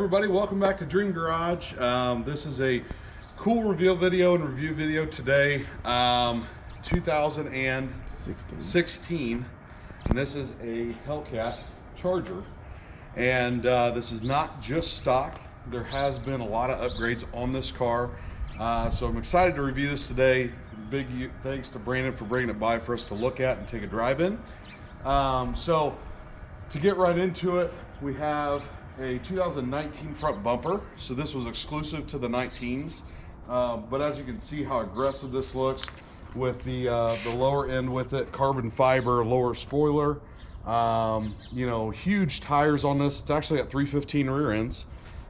everybody, welcome back to Dream Garage. This is a cool reveal video and review video today. 2016, and this is a Hellcat Charger, and this is not just stock. There has been a lot of upgrades on this car, so I'm excited to review this today. Big thanks to Brandon for bringing it by for us to look at and take a drive in. So to get right into it, we have a 2019 front bumper. So this was exclusive to the 19s, but as you can see how aggressive this looks with the lower end with it, carbon fiber, lower spoiler, you know, huge tires on this. It's actually got 315 rear ends,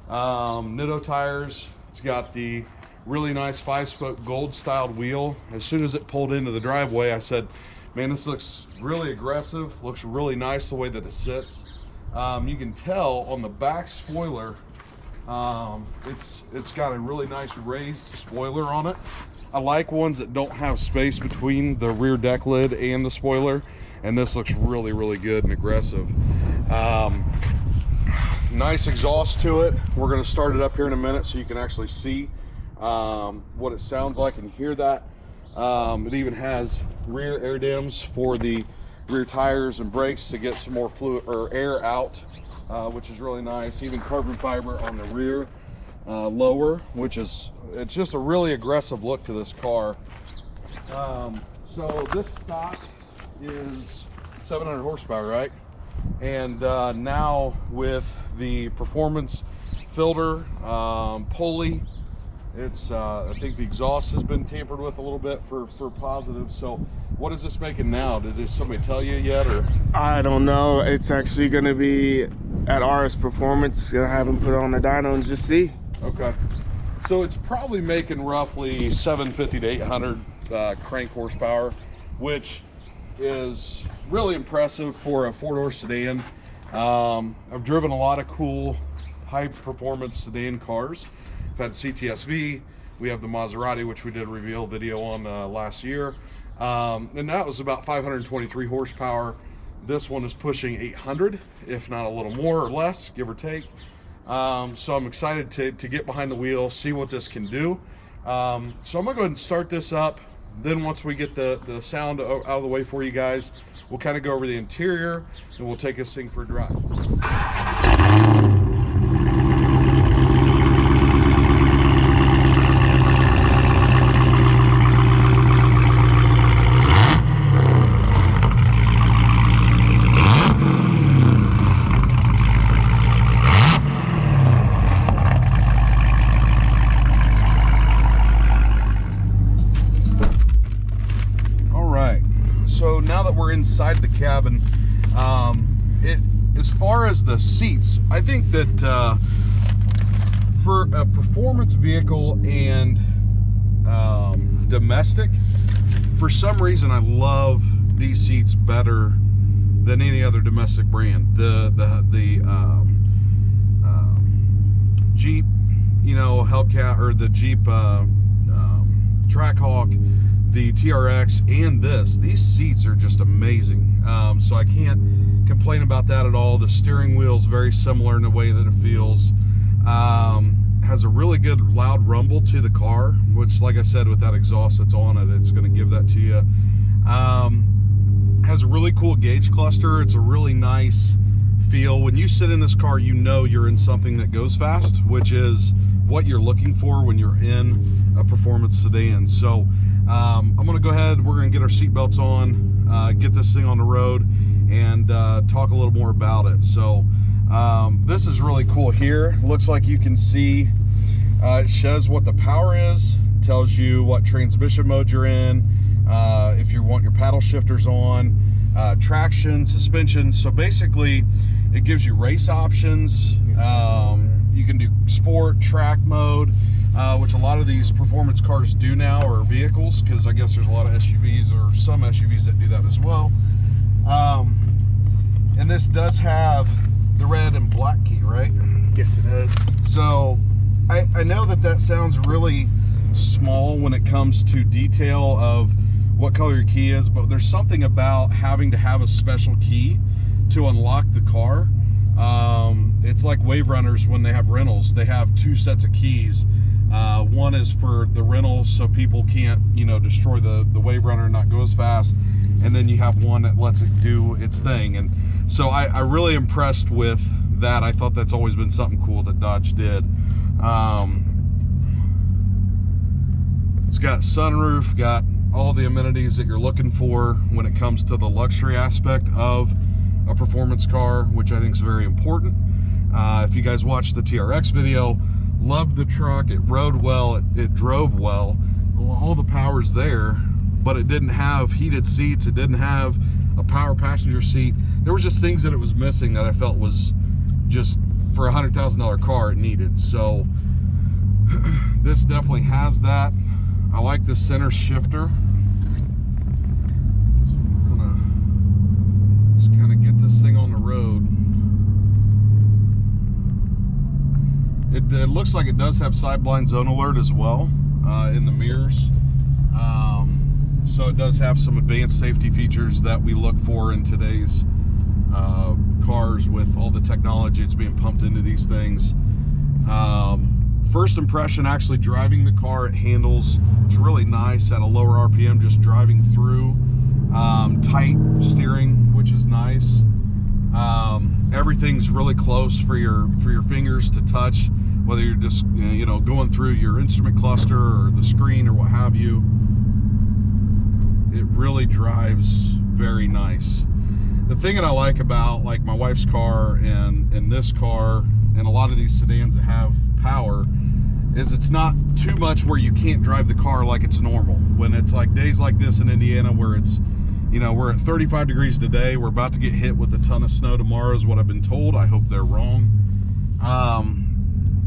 Nitto tires. It's got the really nice 5-spoke gold styled wheel. As soon as it pulled into the driveway, I said, man, this looks really aggressive, looks really nice the way that it sits. You can tell on the back spoiler, it's got a really nice raised spoiler on it. I like ones that don't have space between the rear deck lid and the spoiler, and this looks really, really good and aggressive. Nice exhaust to it. We're going to start it up here in a minute so you can actually see what it sounds like and hear that. It even has rear air dams for the rear tires and brakes to get some more fluid or air out, which is really nice. Even carbon fiber on the rear lower, which is, it's just a really aggressive look to this car. So this stock is 700 horsepower, right? And now with the performance filter, pulley, it's I think the exhaust has been tampered with a little bit for positive. So what is this making now? Did somebody tell you yet, or? I don't know. It's actually going to be at RS Performance. Gonna have them put it on the dyno and just see. Okay, so it's probably making roughly 750 to 800 crank horsepower, which is really impressive for a 4-door sedan. I've driven a lot of cool high performance sedan cars. I've had CTSV, we have the Maserati, which we did a reveal video on last year, and that was about 523 horsepower. This one is pushing 800, if not a little more or less, give or take. So I'm excited to get behind the wheel, see what this can do. So I'm gonna go ahead and start this up. Then once we get the sound out of the way for you guys, we'll kind of go over the interior and we'll take this thing for a drive. So now that we're inside the cabin, as far as the seats, I think that for a performance vehicle and domestic, for some reason I love these seats better than any other domestic brand. The Jeep, you know, Hellcat, or the Jeep Trackhawk, the TRX, and these seats are just amazing. So I can't complain about that at all. The steering wheel is very similar in the way that it feels. Has a really good loud rumble to the car, which, like I said, with that exhaust that's on it, it's going to give that to you. Has a really cool gauge cluster. It's a really nice feel. When you sit in this car, you know you're in something that goes fast, which is what you're looking for when you're in a performance sedan. So I'm gonna go ahead, we're gonna get our seatbelts on, get this thing on the road, and talk a little more about it. So this is really cool here. Looks like you can see it shows what the power is, tells you what transmission mode you're in, if you want your paddle shifters on, traction, suspension. So basically it gives you race options. You can do sport, track mode, which a lot of these performance cars do now, or vehicles, because I guess there's a lot of SUVs, or some SUVs, that do that as well. And this does have the red and black key, right? Yes, it does. So I know that sounds really small when it comes to detail of what color your key is, but there's something about having to have a special key to unlock the car It's like Wave Runners when they have rentals. They have two sets of keys. One is for the rentals so people can't, you know, destroy the Wave Runner and not go as fast. And then you have one that lets it do its thing. And so I really impressed with that. I thought that's always been something cool that Dodge did. It's got sunroof, got all the amenities that you're looking for when it comes to the luxury aspect of a performance car, which I think is very important. If you guys watched the TRX video, loved the truck. It rode well, it drove well, all the power's there, but it didn't have heated seats, it didn't have a power passenger seat. There was just things that it was missing that I felt was just, for a $100,000 car, it needed. So this definitely has that. I like the center shifter. So we're gonna just kind of get this thing on the road. It looks like it does have side blind zone alert as well in the mirrors. So it does have some advanced safety features that we look for in today's cars with all the technology that's being pumped into these things. First impression, actually driving the car, it handles, it's really nice at a lower RPM, just driving through. Tight steering, which is nice. Everything's really close for your fingers to touch, whether you're just, you know, going through your instrument cluster or the screen or what have you. It really drives very nice. The thing that I like about like my wife's car and this car and a lot of these sedans that have power is it's not too much where you can't drive the car like it's normal. When it's like days like this in Indiana where it's, you know, we're at 35 degrees today, we're about to get hit with a ton of snow tomorrow is what I've been told. I hope they're wrong.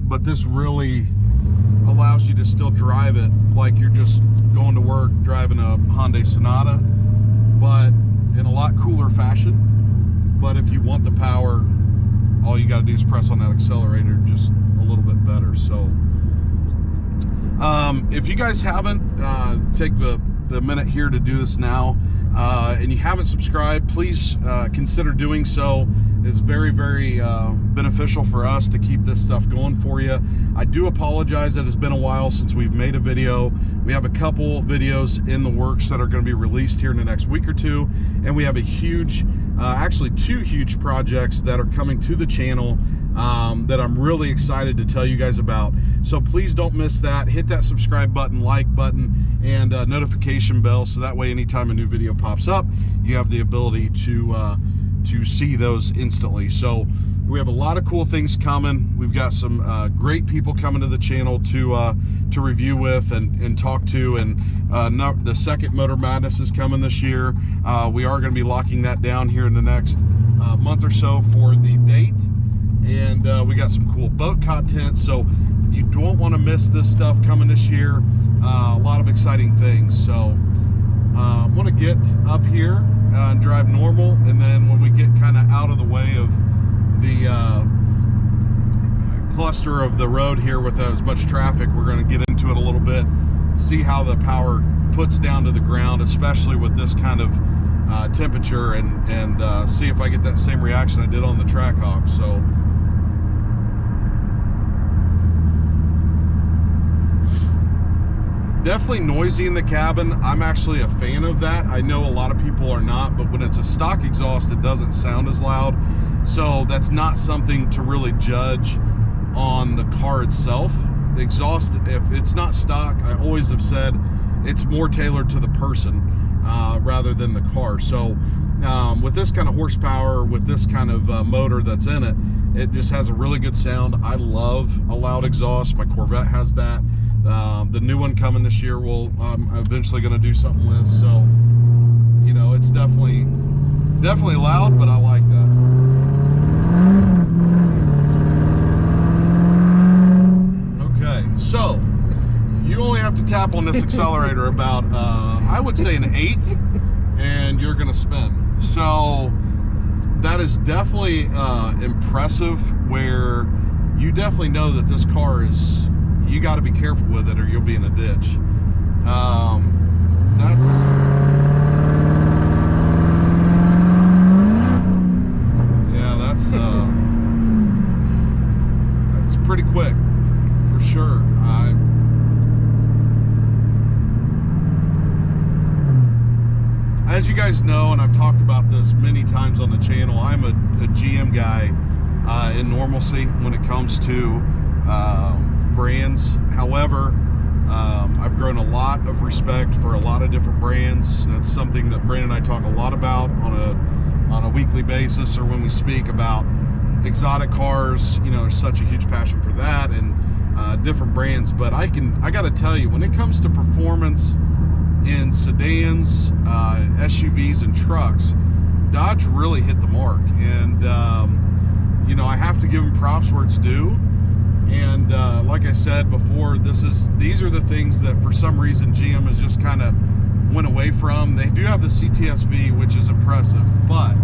But this really allows you to still drive it like you're just going to work driving a Hyundai Sonata, but in a lot cooler fashion. But if you want the power, all you got to do is press on that accelerator just a little bit better. So if you guys haven't, take the minute here to do this now, and you haven't subscribed, please consider doing so. It's very, very beneficial for us to keep this stuff going for you. I do apologize that it's been a while since we've made a video. We have a couple videos in the works that are going to be released here in the next week or two, and we have a huge, actually two huge projects that are coming to the channel that I'm really excited to tell you guys about. So please don't miss that. Hit that subscribe button, like button, and notification bell, so that way anytime a new video pops up, you have the ability to see those instantly. So we have a lot of cool things coming. We've got some great people coming to the channel to review with and talk to, and the second Motor Madness is coming this year. We are going to be locking that down here in the next month or so for the date, and we got some cool boat content, so you don't want to miss this stuff coming this year. A lot of exciting things. So I want to get up here and drive normal, and then when we get kind of out of the way of the cluster of the road here with as much traffic, we're going to get into it a little bit, see how the power puts down to the ground, especially with this kind of temperature, and see if I get that same reaction I did on the Trackhawk. So definitely noisy in the cabin. I'm actually a fan of that. I know a lot of people are not, but when it's a stock exhaust, it doesn't sound as loud. So that's not something to really judge on the car itself. The exhaust, if it's not stock, I always have said it's more tailored to the person rather than the car. So with this kind of horsepower, with this kind of motor that's in it, it just has a really good sound. I love a loud exhaust. My Corvette has that. The new one coming this year I'm eventually going to do something with. So, you know, it's definitely loud, but I like that. Okay, so you only have to tap on this accelerator about, I would say, an eighth, and you're going to spin. So that is definitely impressive, where you definitely know that this car is, you got to be careful with it or you'll be in a ditch. That's as you guys know, and I've talked about this many times on the channel, I'm a GM guy in normalcy when it comes to brands. However, I've grown a lot of respect for a lot of different brands. That's something that Brandon and I talk a lot about on a weekly basis, or when we speak about exotic cars. You know, there's such a huge passion for that, and different brands. But I got to tell you, when it comes to performance in sedans, SUVs, and trucks, Dodge really hit the mark. And you know, I have to give them props where it's due. And like I said before, these are the things that for some reason GM has just kind of went away from. They do have the CTS-V, which is impressive, but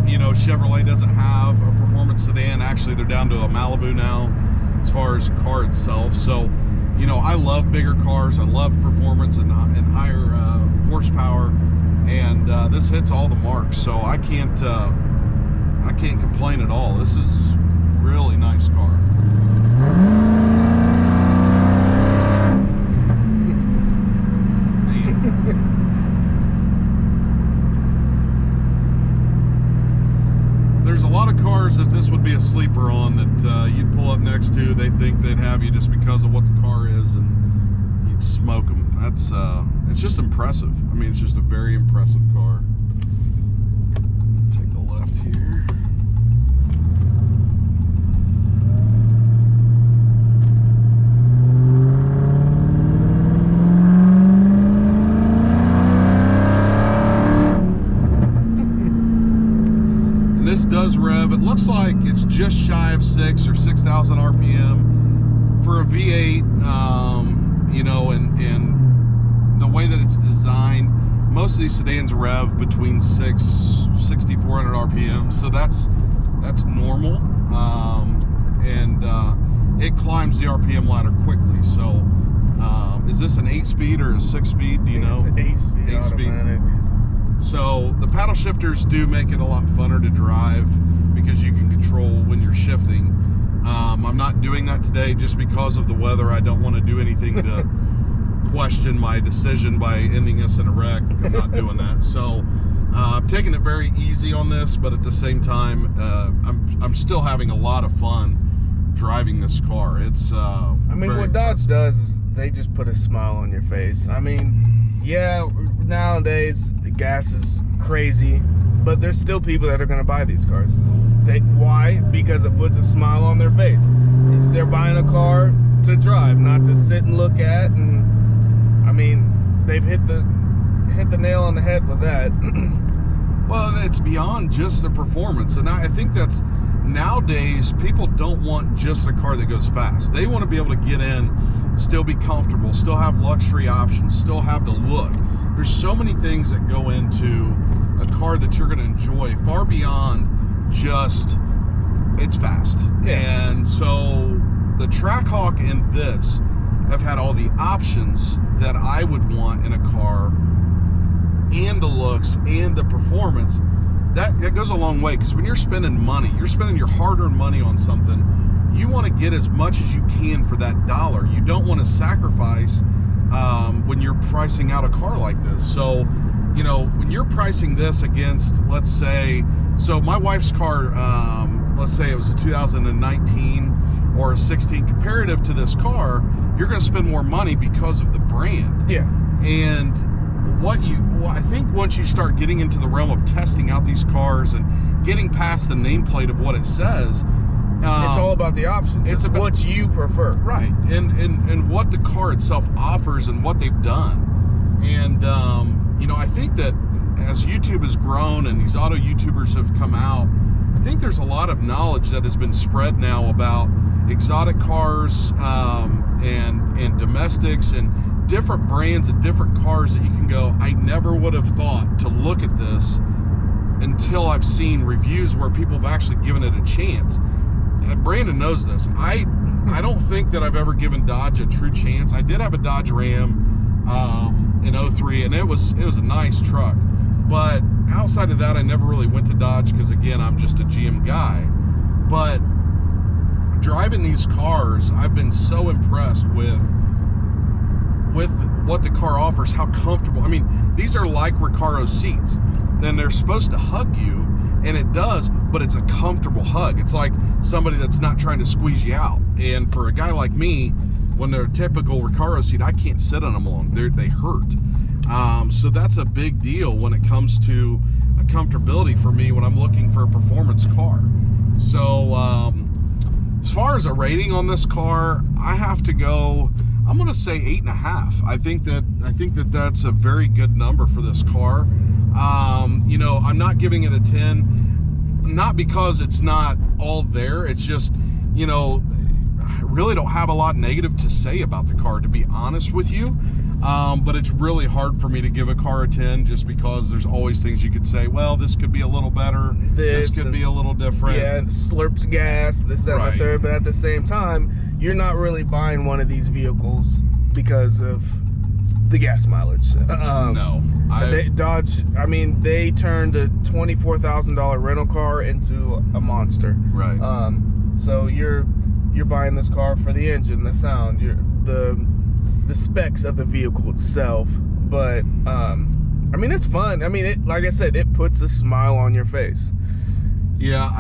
you know, Chevrolet doesn't have a performance sedan. Actually, they're down to a Malibu now as far as car itself. So, you know, I love bigger cars. I love performance and higher horsepower, and this hits all the marks. So I can't complain at all. This is really nice car. There's a lot of cars that this would be a sleeper on, that you'd pull up next to. They think they'd have you just because of what the car is, and you'd smoke them. That's it's just impressive. I mean, it's just a very impressive car. Take the left here. This does rev. It looks like it's just shy of 6,000 or 6,000 RPM for a V8. You know, and the way that it's designed, most of these sedans rev between 6,400 RPM, so that's normal. And it climbs the RPM ladder quickly. So, is this an 8-speed or a 6-speed? Do you know? It's an 8-speed automatic. So the paddle shifters do make it a lot funner to drive because you can control when you're shifting. I'm not doing that today just because of the weather. I don't want to do anything to question my decision by ending us in a wreck. I'm not doing that. So I'm taking it very easy on this, but at the same time, I'm still having a lot of fun driving this car. It's I mean, what Dodge does is they just put a smile on your face. I mean, yeah, nowadays gas is crazy, but there's still people that are going to buy these cars. Why? Because it puts a smile on their face. They're buying a car to drive, not to sit and look at. And I mean, they've hit the nail on the head with that. Well, it's beyond just the performance, and I think that's nowadays people don't want just a car that goes fast. They want to be able to get in, still be comfortable, still have luxury options, still have the look. There's so many things that go into a car that you're going to enjoy far beyond just it's fast. Yeah. And so the Trackhawk and this have had all the options that I would want in a car, and the looks and the performance. That goes a long way, because when you're spending money, you're spending your hard-earned money on something, you want to get as much as you can for that dollar. You don't want to sacrifice when you're pricing out a car like this. So, you know, when you're pricing this against, let's say, so my wife's car, let's say it was a 2019 or a 16, comparative to this car, you're going to spend more money because of the brand. Yeah. And I think once you start getting into the realm of testing out these cars and getting past the nameplate of what it says, it's all about the options. It's about what you prefer. Right. And what the car itself offers and what they've done. And, you know, I think that as YouTube has grown and these auto YouTubers have come out, I think there's a lot of knowledge that has been spread now about exotic cars and domestics and different brands and different cars that you can go, I never would have thought to look at this until I've seen reviews where people have actually given it a chance. And Brandon knows this. I don't think that I've ever given Dodge a true chance. I did have a Dodge Ram in 03, and it was a nice truck. But outside of that, I never really went to Dodge because, again, I'm just a GM guy. But driving these cars, I've been so impressed with with what the car offers, how comfortable. I mean, these are like Recaro seats. Then they're supposed to hug you, and it does, but it's a comfortable hug. It's like somebody that's not trying to squeeze you out. And for a guy like me, when they're a typical Recaro seat, I can't sit on them long. They hurt. So that's a big deal when it comes to a comfortability for me when I'm looking for a performance car. So as far as a rating on this car, I have to go, I'm gonna say 8.5. I think that that's a very good number for this car. You know, I'm not giving it a 10, not because it's not all there. It's just, you know, I really don't have a lot negative to say about the car, to be honest with you. But it's really hard for me to give a car a 10 just because there's always things you could say, well, this could be a little better, this could be a little different. Yeah, it slurps gas, this, that, and the third. But at the same time, you're not really buying one of these vehicles because of the gas mileage. No. Dodge, I mean, they turned a $24,000 rental car into a monster. Right. So you're buying this car for the engine, the sound, the specs of the vehicle itself. But I mean, it's fun. I mean, like I said, it puts a smile on your face. Yeah,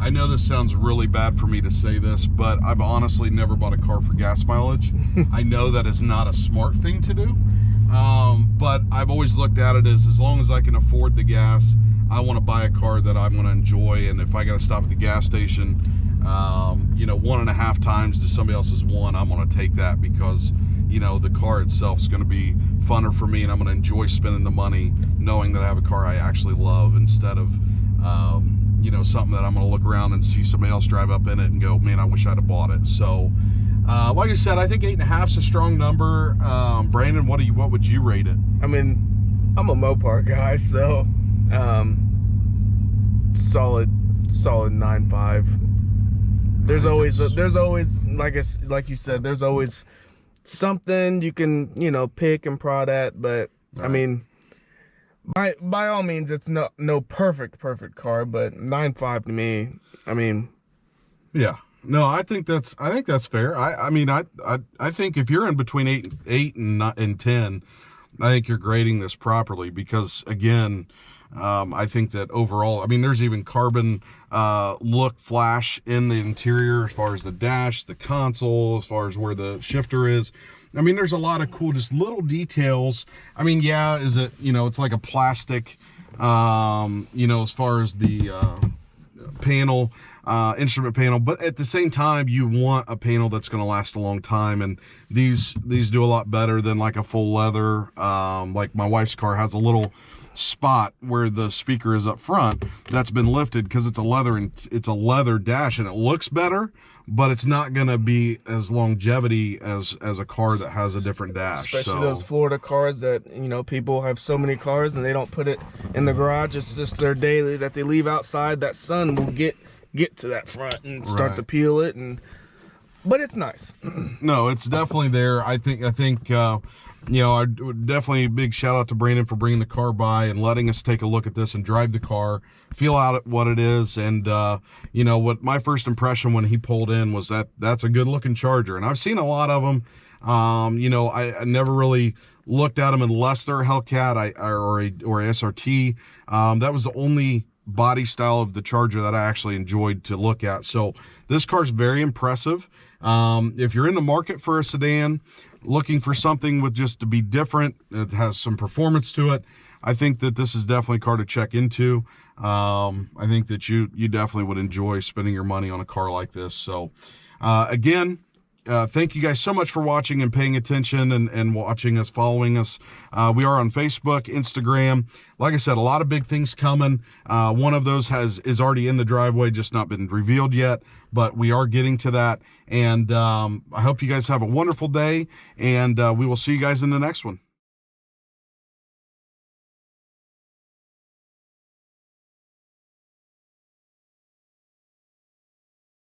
I know this sounds really bad for me to say this, but I've honestly never bought a car for gas mileage. I know that is not a smart thing to do, but I've always looked at it as long as I can afford the gas, I want to buy a car that I'm going to enjoy. And if I got to stop at the gas station, you know, 1.5 times to somebody else's one, I'm going to take that because, you know, the car itself is going to be funner for me, and I'm going to enjoy spending the money knowing that I have a car I actually love instead of, you know, something that I'm going to look around and see somebody else drive up in it and go, man, I wish I'd have bought it. So, like I said, I think 8.5 is a strong number. Brandon, what would you rate it? I mean, I'm a Mopar guy, so solid 9.5. There's always like you said, there's always something you can, you know, pick and prod at, but right. I mean, by all means, it's no perfect car, but 9.5 to me, I mean, yeah, no, I think that's fair. I mean, I think if you're in between 8 and 10, I think you're grading this properly because, again, I think that overall, I mean, there's even carbon look flash in the interior as far as the dash, the console, as far as where the shifter is. I mean, there's a lot of cool, just little details. I mean, yeah, is it, you know, it's like a plastic, you know, as far as the panel, instrument panel, but at the same time, you want a panel that's going to last a long time, and these do a lot better than like a full leather. Like my wife's car has a little spot where the speaker is up front that's been lifted because it's a leather dash, and it looks better, but it's not going to be as longevity as a car that has a different dash. Especially those Florida cars that, you know, people have so many cars and they don't put it in the garage. It's just their daily that they leave outside. That sun will get to that front and start to peel it, but it's nice. No, it's definitely there. I think you know, I would definitely a big shout out to Brandon for bringing the car by and letting us take a look at this and drive the car, feel out what it is. And, you know, what my first impression when he pulled in was that's a good looking Charger. And I've seen a lot of them. You know, I never really looked at them unless they're a Hellcat or a SRT. That was the only body style of the Charger that I actually enjoyed to look at. So this car's very impressive. If you're in the market for a sedan, looking for something with just to be different, it has some performance to it, I think that this is definitely a car to check into. I think that you definitely would enjoy spending your money on a car like this. So again, thank you guys so much for watching and paying attention and watching us, following us. We are on Facebook, Instagram. Like I said, a lot of big things coming. One of those is already in the driveway, just not been revealed yet, but we are getting to that. And I hope you guys have a wonderful day, and we will see you guys in the next one.